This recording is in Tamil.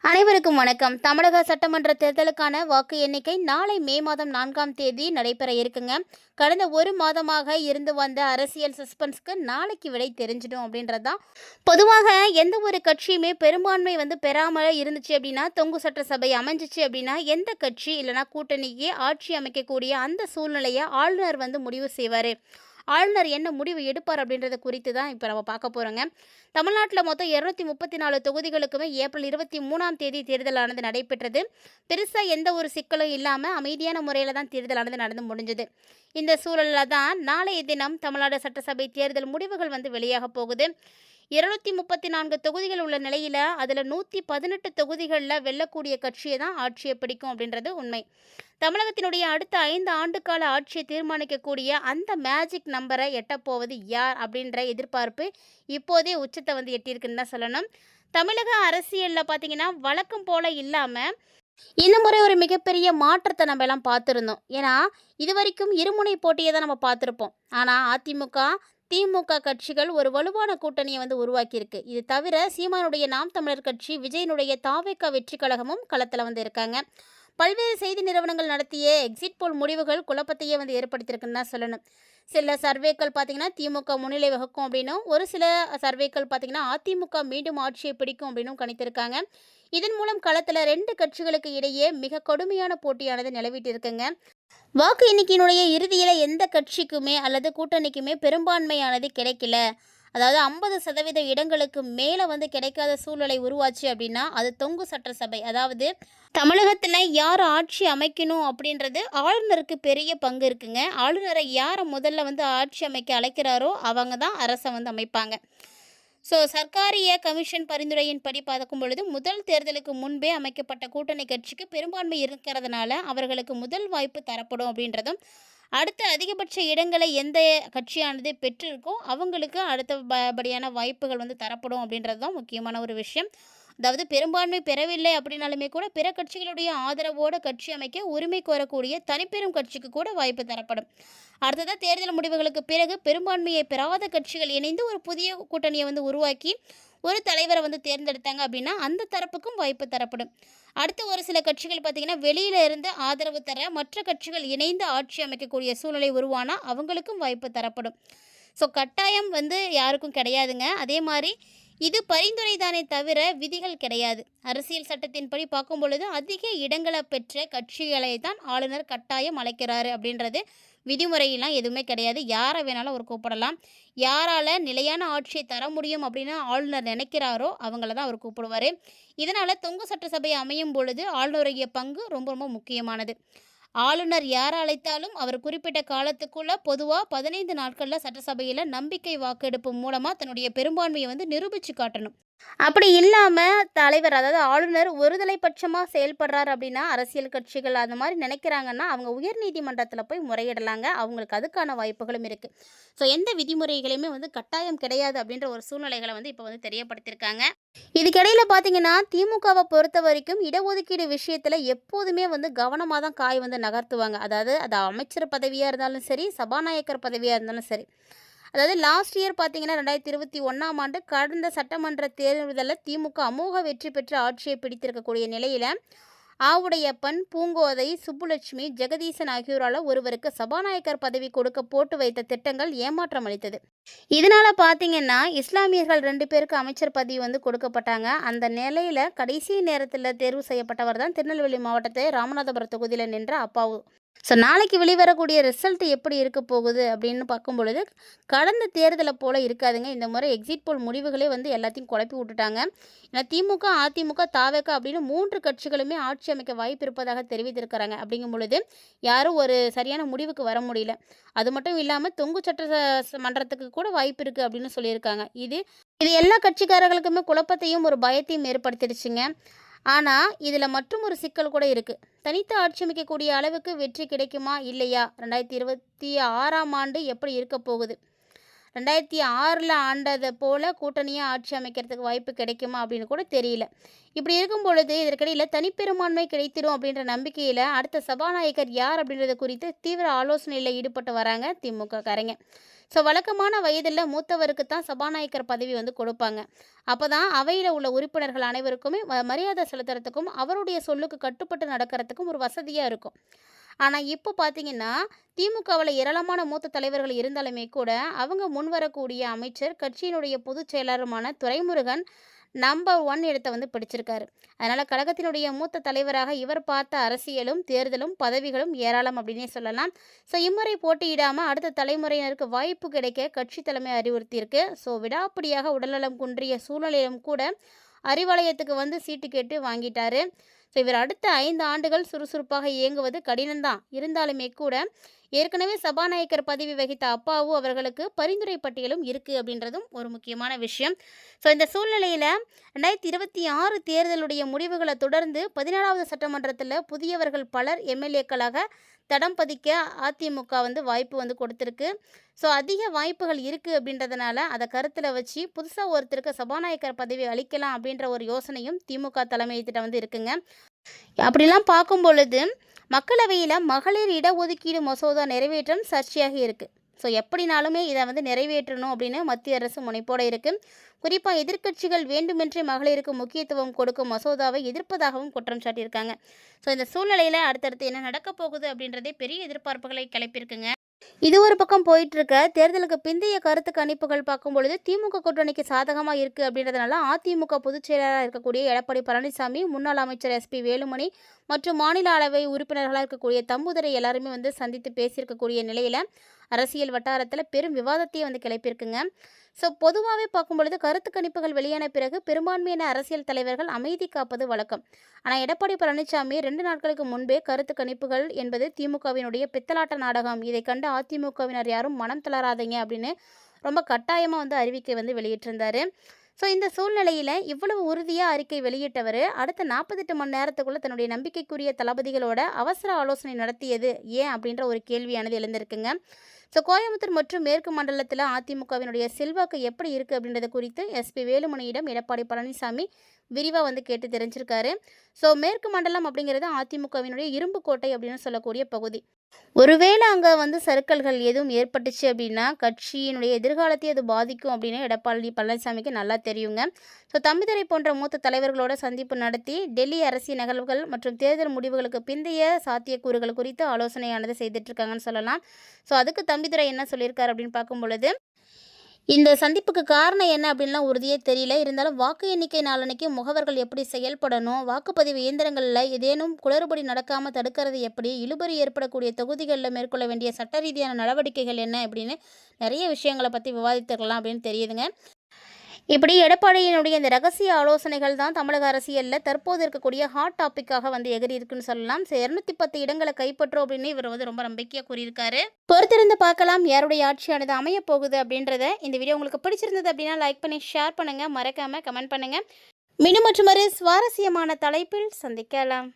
அனைவருக்கும் வணக்கம். தமிழக சட்டமன்ற தேர்தலுக்கான வாக்கு எண்ணிக்கை நாளை மே மாதம் 4ஆம் தேதி நடைபெற இருக்குங்க. கடந்த ஒரு மாதமாக இருந்து வந்த அரசியல் சஸ்பென்ஸ்க்கு நாளைக்கு விடை தெரிஞ்சிடும் அப்படின்றது தான். பொதுவாக எந்த ஒரு கட்சியுமே பெரும்பான்மை பெறாமல் இருந்துச்சு அப்படின்னா, தொங்கு சட்டசபை அமைஞ்சிச்சு அப்படின்னா, எந்த கட்சி இல்லைனா கூட்டணிக்கு ஆட்சி அமைக்கக்கூடிய அந்த சூழ்நிலையை ஆளுநர் முடிவு செய்வார். ஆளுநர் என்ன முடிவு எடுப்பார் அப்படின்றத குறித்து தான் இப்போ நம்ம பார்க்க போகிறோங்க. தமிழ்நாட்டில் மொத்தம் 234 தொகுதிகளுக்குமே ஏப்ரல் 23ஆம் தேதி தேர்தலானது நடைபெற்றது. பெருசாக எந்த ஒரு சிக்கலும் இல்லாமல் அமைதியான முறையில் தான் தேர்தலானது நடந்து முடிஞ்சது. இந்த சூழலில் தான் நாளைய தினம் தமிழ்நாடு சட்டசபை தேர்தல் முடிவுகள் வெளியாக போகுது. 234 தொகுதிகள் உள்ள நிலையில் அதில் 118 தொகுதிகளில் வெல்லக்கூடிய கட்சியை தான் ஆட்சியை பிடிக்கும் அப்படின்றது உண்மை. தமிழகத்தினுடைய அடுத்த 5 ஆண்டுகால ஆட்சியை தீர்மானிக்கக்கூடிய அந்த மேஜிக் நம்பரை எட்டப்போவது யார் அப்படின்ற எதிர்பார்ப்பு இப்போதே உச்சத்தை எட்டியிருக்குன்னு தான் சொல்லணும். தமிழக அரசியலில் பார்த்தீங்கன்னா வழக்கம் போல் இல்லாமல் இந்த முறை ஒரு மிகப்பெரிய மாற்றத்தை நம்ம எல்லாம் பார்த்துருந்தோம். ஏன்னா இது வரைக்கும் இருமுனை போட்டியை தான் நம்ம பார்த்துருப்போம். ஆனால் அதிமுக திமுக கட்சிகள் ஒரு வலுவான கூட்டணியை உருவாக்கியிருக்கு. இது தவிர சீமானுடைய நாம் தமிழர் கட்சி, விஜயனுடைய தாவேகா வெற்றி கழகமும் களத்தில் இருக்காங்க. பல்வேறு செய்தி நிறுவனங்கள் நடத்திய எக்ஸிட் போல் முடிவுகள் குழப்பத்தையே ஏற்படுத்தியிருக்குன்னு தான் சொல்லணும். சில சர்வேக்கள் பார்த்திங்கன்னா திமுக முன்னிலை வகுக்கும் அப்படின்னும், ஒரு சில சர்வேக்கள் பார்த்திங்கன்னா அதிமுக மீண்டும் ஆட்சியை பிடிக்கும் அப்படின்னும் கணித்திருக்காங்க. இதன் மூலம் களத்தில் 2 கட்சிகளுக்கு இடையே மிக கடுமையான போட்டியானது நிலவிட்டு இருக்குங்க. வாக்கு எண்ணிக்கையினுடைய இறுதியில் எந்த கட்சிக்குமே அல்லது கூட்டணிக்குமே பெரும்பான்மையானது கிடைக்கல, அதாவது 50% இடங்களுக்கு மேலே கிடைக்காத சூழ்நிலை உருவாச்சு அப்படின்னா அது தொங்கு சட்டசபை, அதாவது தமிழகத்தில் யார் ஆட்சி அமைக்கணும் அப்படின்றது ஆளுநருக்கு பெரிய பங்கு இருக்குங்க. ஆளுநரை யாரை முதல்ல ஆட்சி அமைக்க அழைக்கிறாரோ அவங்க தான் அரசை அமைப்பாங்க. சர்க்காரிய கமிஷன் பரிந்துரையின்படி பார்க்கும் பொழுது முதல் தேர்தலுக்கு முன்பே அமைக்கப்பட்ட கூட்டணி கட்சிக்கு பெரும்பான்மை இருக்கிறதுனால அவர்களுக்கு முதல் வாய்ப்பு தரப்படும் அப்படின்றதும், அடுத்த அதிகபட்ச இடங்களை எந்த கட்சியானது பெற்றிருக்கோ அவங்களுக்கு அடுத்தபடியான வாய்ப்புகள் தரப்படும் அப்படின்றது தான் முக்கியமான ஒரு விஷயம். அதாவது பெரும்பான்மை பெறவில்லை அப்படின்னாலுமே கூட பிற கட்சிகளுடைய ஆதரவோடு கட்சி அமைக்க உரிமை கோரக்கூடிய தனிப்பெரும் கட்சிக்கு கூட வாய்ப்பு தரப்படும். அடுத்ததாக தேர்தல் முடிவுகளுக்கு பிறகு பெரும்பான்மையை பெறாத கட்சிகள் இணைந்து ஒரு புதிய கூட்டணியை உருவாக்கி ஒரு தலைவரை தேர்ந்தெடுத்தாங்க அப்படின்னா அந்த தரப்புக்கும் வாய்ப்பு தரப்படும். அடுத்து ஒரு சில கட்சிகள் பார்த்திங்கன்னா வெளியில் இருந்து ஆதரவு தர மற்ற கட்சிகள் இணைந்து ஆட்சி அமைக்கக்கூடிய சூழ்நிலை உருவானால் அவங்களுக்கும் வாய்ப்பு தரப்படும். கட்டாயம் யாருக்கும் கிடையாதுங்க. அதே மாதிரி இது பரிந்துரை தானே தவிர விதிகள் கிடையாது. அரசியல் சட்டத்தின்படி பார்க்கும் பொழுது அதிக இடங்களை பெற்ற கட்சிகளை தான் ஆளுநர் கட்டாயம் அழைக்கிறாரு அப்படின்றது விதிமுறையெல்லாம் எதுவுமே கிடையாது. யாரை வேணாலும் அவர் கூப்பிடலாம். யாரால் நிலையான ஆட்சியை தர முடியும் அப்படின்னு ஆளுநர் நினைக்கிறாரோ அவங்கள தான் அவர் கூப்பிடுவார். இதனால் தொங்கு சட்டசபை அமையும் பொழுது ஆளுநருடைய பங்கு ரொம்ப ரொம்ப முக்கியமானது. ஆளுநர் யாரை அழைத்தாலும் அவர் குறிப்பிட்ட காலத்துக்குள்ளே பொதுவாக 15 நாட்களில் சட்டசபையில் நம்பிக்கை வாக்கெடுப்பு மூலமாக தன்னுடைய பெரும்பான்மையை நிரூபித்து காட்டணும். அப்படி இல்லாமல் தலைவர், அதாவது ஆளுநர் ஒருதலைபட்சமாக செயல்படுறார் அப்படின்னா அரசியல் கட்சிகள் அந்த மாதிரி நினைக்கிறாங்கன்னா அவங்க உயர்நீதிமன்றத்தில் போய் முறையிடலாங்க. அவங்களுக்கு அதுக்கான வாய்ப்புகளும் இருக்குது. எந்த விதிமுறைகளையுமே கட்டாயம் கிடையாது அப்படின்ற ஒரு சூழ்நிலைகளை இப்போ தெரியப்படுத்தியிருக்காங்க. இதுக்கிடையில் பார்த்தீங்கன்னா திமுகவை பொறுத்த வரைக்கும் இடஒதுக்கீடு விஷயத்தில் எப்போதுமே கவனமாக தான் காய் நகர்த்துவாங்க. அதாவது அது அமைச்சர் பதவியாக இருந்தாலும் சரி, சபாநாயகர் பதவியாக இருந்தாலும் சரி. அதாவது லாஸ்ட் இயர் பார்த்தீங்கன்னா 2021ஆம் ஆண்டு கடந்த சட்டமன்ற தேர்தலில் திமுக அமோக வெற்றி பெற்று ஆட்சியை பிடித்திருக்கக்கூடிய நிலையில் ஆவுடையப்பன், பூங்கோதை, சுப்புலட்சுமி, ஜெகதீசன் ஆகியோரால் ஒருவருக்கு சபாநாயகர் பதவி கொடுக்க போட்டு வைத்த திட்டங்கள் ஏமாற்றம் அளித்தது. இதனால் பார்த்தீங்கன்னா இஸ்லாமியர்கள் 2 பேருக்கு அமைச்சர் பதவி கொடுக்கப்பட்டாங்க. அந்த நிலையில் கடைசி நேரத்தில் தேர்வு செய்யப்பட்டவர் தான் திருநெல்வேலி மாவட்டத்தை ராமநாதபுரம் தொகுதியில் நின்ற அப்பாவு. நாளைக்கு வெளிவரக்கூடிய ரிசல்ட் எப்படி இருக்க போகுது அப்படின்னு பார்க்கும் பொழுது கடந்த தேர்தலை போல் இருக்காதுங்க. இந்த முறை எக்ஸிட் போல் முடிவுகளே எல்லாத்தையும் குழப்பி விட்டுட்டாங்க. ஏன்னா திமுக, அதிமுக, தாவேகா அப்படின்னு 3 கட்சிகளுமே ஆட்சி அமைக்க வாய்ப்பு இருப்பதாக தெரிவித்திருக்கிறாங்க. அப்படிங்கும் பொழுது யாரும் ஒரு சரியான முடிவுக்கு வர முடியல. அது மட்டும் இல்லாமல் தொங்கு சட்ட மன்றத்துக்கு கூட வாய்ப்பு இருக்குது அப்படின்னு சொல்லியிருக்காங்க. இது எல்லா கட்சிக்காரர்களுக்குமே குழப்பத்தையும் ஒரு பயத்தையும் ஏற்படுத்திடுச்சுங்க. ஆனால் இதில் மற்றும் ஒரு சிக்கல் கூட இருக்குது. தனித்து ஆட்சி அமைக்கக்கூடிய அளவுக்கு வெற்றி கிடைக்குமா இல்லையா, 2026ஆம் ஆண்டு எப்படி இருக்க போகுது, 2006 ஆண்டதை போல கூட்டணியாக ஆட்சி அமைக்கிறதுக்கு வாய்ப்பு கிடைக்குமா அப்படின்னு கூட தெரியல. இப்படி இருக்கும் பொழுது இதற்கிடையில் தனிப்பெரும்பான்மை கிடைத்திடும் அப்படின்ற நம்பிக்கையில் அடுத்த சபாநாயகர் யார் அப்படின்றத குறித்து தீவிர ஆலோசனையில் ஈடுபட்டு வராங்க திமுக காரங்க. ஸோ வழக்கமான வயதில் மூத்தவருக்கு தான் சபாநாயகர் பதவி வந்து கொடுப்பாங்க. அப்போ தான் அவையில் உள்ள உறுப்பினர்கள் அனைவருக்குமே மரியாதை செலுத்துறதுக்கும் அவருடைய சொல்லுக்கு கட்டுப்பட்டு நடக்கிறதுக்கும் ஒரு வசதியாக இருக்கும். ஆனால் இப்போ பார்த்தீங்கன்னா திமுகவில் ஏராளமான மூத்த தலைவர்கள் இருந்தாலுமே கூட அவங்க முன்வரக்கூடிய அமைச்சர் கட்சியினுடைய பொதுச் செயலாளருமான துரைமுருகன் நம்பர் 1 இடத்தை வந்து பிடிச்சிருக்காரு. அதனால் கழகத்தினுடைய மூத்த தலைவராக இவர் பார்த்த அரசியலும் தேர்தலும் பதவிகளும் ஏராளம் அப்படின்னே சொல்லலாம். ஸோ இம்முறை போட்டியிடாமல் அடுத்த தலைமுறையினருக்கு வாய்ப்பு கிடைக்க கட்சி தலைமை அறிவுறுத்தியிருக்கு. ஸோ விடாப்பிடியாக உடல்நலம் குன்றிய சூழ்நிலையிலும் கூட அறிவாலயத்துக்கு வந்து சீட்டு கேட்டு வாங்கிட்டாரு. ஸோ இவர் அடுத்த 5 ஆண்டுகள் சுறுசுறுப்பாக இயங்குவது கடினம்தான். இருந்தாலுமே கூட ஏற்கனவே சபாநாயகர் பதவி வகித்த அப்பாவு அவர்களுக்கு பரிந்துரை பட்டியலும் இருக்குது அப்படின்றதும் ஒரு முக்கியமான விஷயம். ஸோ இந்த சூழ்நிலையில் 2026 தேர்தலுடைய முடிவுகளை தொடர்ந்து 14வது சட்டமன்றத்தில் புதியவர்கள் பலர் எம்எல்ஏக்களாக தடம் பதிக்க அதிமுக வந்து வாய்ப்பு வந்து கொடுத்துருக்கு. ஸோ அதிக வாய்ப்புகள் இருக்குது அப்படின்றதுனால அதை கருத்தில் வச்சு புதுசாக ஒருத்தருக்கு சபாநாயகர் பதவி அளிக்கலாம் அப்படின்ற ஒரு யோசனையும் திமுக தலைமையிட்ட வந்து இருக்குங்க. அப்படிலாம் பார்க்கும் பொழுது மக்களவையில் மகளிர் இடஒதுக்கீடு மசோதா நிறைவேற்றம் சர்ச்சையாக இருக்குது. ஸோ எப்படினாலுமே இதை வந்து நிறைவேற்றணும் அப்படின்னு மத்திய அரசு முனைப்போடு இருக்குது. குறிப்பாக எதிர்க்கட்சிகள் வேண்டுமென்றே மகளிருக்கு முக்கியத்துவம் கொடுக்கும் மசோதாவை எதிர்ப்பதாகவும் குற்றம் சாட்டியிருக்காங்க. ஸோ இந்த சூழ்நிலையில் அடுத்தடுத்து என்ன நடக்க போகுது அப்படின்றதே பெரிய எதிர்பார்ப்புகளை கிளப்பியிருக்குங்க. இது ஒரு பக்கம் போயிட்டுருக்க தேர்தலுக்கு பிந்தைய கருத்து கணிப்புகள் பார்க்கும்பொழுது திமுக கூட்டணிக்கு சாதகமாக இருக்குது அப்படின்றதுனால அதிமுக பொதுச் செயலாளராக இருக்கக்கூடிய எடப்பாடி பழனிசாமி, முன்னாள் அமைச்சர் எஸ்பி வேலுமணி மற்றும் மாநில அளவை உறுப்பினர்களாக இருக்கக்கூடிய தம்புதுரை எல்லாருமே வந்து சந்தித்து பேசியிருக்கக்கூடிய நிலையில் அரசியல் வட்டாரத்தில் பெரும் விவாதத்தையே வந்து கிளப்பியிருக்குங்க. ஸோ பொதுவாகவே பார்க்கும்பொழுது கருத்து கணிப்புகள் வெளியான பிறகு பெரும்பான்மையான அரசியல் தலைவர்கள் அமைதி காப்பது வழக்கம். ஆனால் எடப்பாடி பழனிசாமி 2 நாட்களுக்கு முன்பே கருத்து கணிப்புகள் என்பது திமுகவினுடைய பித்தலாட்ட நாடகம், இதை கண்டு அதிமுகவினர் யாரும் மனம் தளராதீங்க அப்படின்னு ரொம்ப கட்டாயமாக வந்து அறிவிக்கை வந்து வெளியிட்டிருந்தார். ஸோ இந்த சூழ்நிலையில் இவ்வளவு உறுதியாக அறிக்கை வெளியிட்டவர் அடுத்த 48 மணி நேரத்துக்குள்ளே தன்னுடைய நம்பிக்கைக்குரிய தளபதிகளோட அவசர ஆலோசனை நடத்தியது ஏன் அப்படின்ற ஒரு கேள்வியானது எழுந்திருக்குங்க. ஸோ கோயம்புத்தூர் மற்றும் மேற்கு மண்டலத்தில் அதிமுகவினுடைய செல்வாக்கு எப்படி இருக்குது அப்படின்றத குறித்து எஸ்பி வேலுமணியிடம் எடப்பாடி பழனிசாமி விரிவாக வந்து கேட்டு தெரிஞ்சிருக்காரு. ஸோ மேற்கு மண்டலம் அப்படிங்கிறது அதிமுகவினுடைய இரும்பு கோட்டை அப்படின்னு சொல்லக்கூடிய பகுதி. ஒருவேளை அங்கே வந்து சறுக்கல்கள் எதுவும் ஏற்பட்டுச்சு அப்படின்னா கட்சியினுடைய எதிர்காலத்தை அது பாதிக்கும் அப்படின்னு எடப்பாடி பழனிசாமிக்கு நல்லா தெரியுங்க. ஸோ தம்பிதுரை போன்ற மூத்த தலைவர்களோட சந்திப்பு நடத்தி டெல்லி அரசியல் நகர்வுகள் மற்றும் தேர்தல் முடிவுகளுக்கு பிந்தைய சாத்தியக்கூறுகள் குறித்து ஆலோசனையானது செய்துட்ருக்காங்கன்னு சொல்லலாம். ஸோ அதுக்கு தம்பிதுரை என்ன சொல்லியிருக்காரு அப்படின்னு பார்க்கும் பொழுது இந்த சந்திப்புக்கு காரணம் என்ன அப்படின்லாம் உறுதியே தெரியல. இருந்தாலும் வாக்கு எண்ணிக்கை நாளன்னைக்கு முகவர்கள் எப்படி செயல்படணும், வாக்குப்பதிவு இயந்திரங்களில் ஏதேனும் குளறுபடி நடக்காமல் தடுக்கிறது எப்படி, இழுபறி ஏற்படக்கூடிய தொகுதிகளில் மேற்கொள்ள வேண்டிய சட்ட ரீதியான நடவடிக்கைகள் என்ன அப்படின்னு நிறைய விஷயங்களை பற்றி விவாதித்துக்கலாம் அப்படின்னு தெரியுதுங்க. இப்படி எடப்பாடியினுடைய இந்த ரகசிய ஆலோசனைகள் தான் தமிழக அரசியலில் தற்போது இருக்கக்கூடிய ஹாட் டாப்பிக்காக வந்து எகிரி இருக்குன்னு சொல்லலாம். 210 இடங்களை கைப்பற்றும் அப்படின்னு இவர் வந்து ரொம்ப நம்பிக்கையாக கூறியிருக்காரு. பொறுத்திருந்து பார்க்கலாம் யாருடைய ஆட்சியானது அமைய போகுது அப்படின்றத. இந்த வீடியோ உங்களுக்கு பிடிச்சிருந்தது அப்படின்னா லைக் பண்ணி ஷேர் பண்ணுங்கள், மறக்காமல் கமெண்ட் பண்ணுங்கள். மீண்டும் மற்றொரு சுவாரஸ்யமான தலைப்பில் சந்திக்கலாம்.